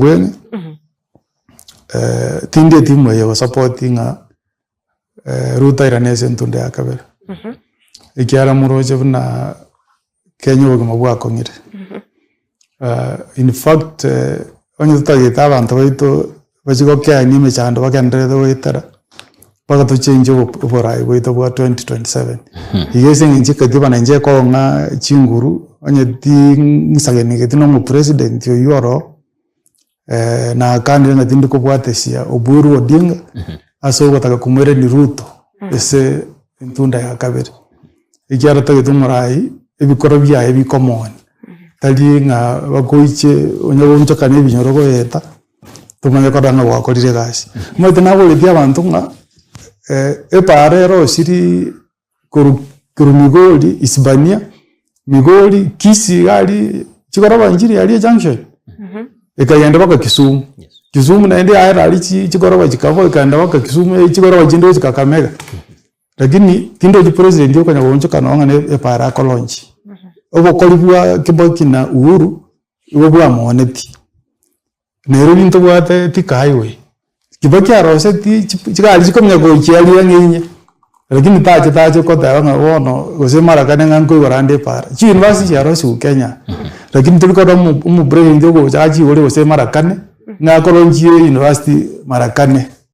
bwene tinde timu yo supporting Ruto iranese ntunde yakabere ikiara muroje buna Kenya bugima bwakongire in fact onye tutagita abantu baito bazigo kya ni mechando bakandere wetara baka to change oborai bwito bwa 2027 igese nginje katiba na nje ko nga chinguru onye tingisageni ketino mu president yo yoro na kandi na tindi ko bwatesia Oburu Odinga aso gotaka kumwere ni Ruto ese ntunda ya kabere ikiara tagitumurai ebikoro bya ebikomoni tali nga bakoiche onye kane binyorogo yeta tumanye kodanga wakorire gasi mwete nabo bya abantu nga eparero siri kurumigoli Isbania migoli kisi gali chikora banjiri ali junction ekayenda baka Kisumu Kisumu na ende ayira ali chikora bachikavo ekayenda baka Kisumu chikora bajindo chikakamega lakini tindo ji president yo kanya woncho kanonga ne epara kolonji obo kolibwa Kibaki na Uhuru ibo bwa moneti nero binto bwate tika highway Kibaki arose ti chikali chikomnya go chiali yanginye lakini taje kota nga wono gosema rakane nganko gorande para chi university arose Kenya lakini tuliko mu brain ndio go chaji wole gosema rakane na kolonji university marakane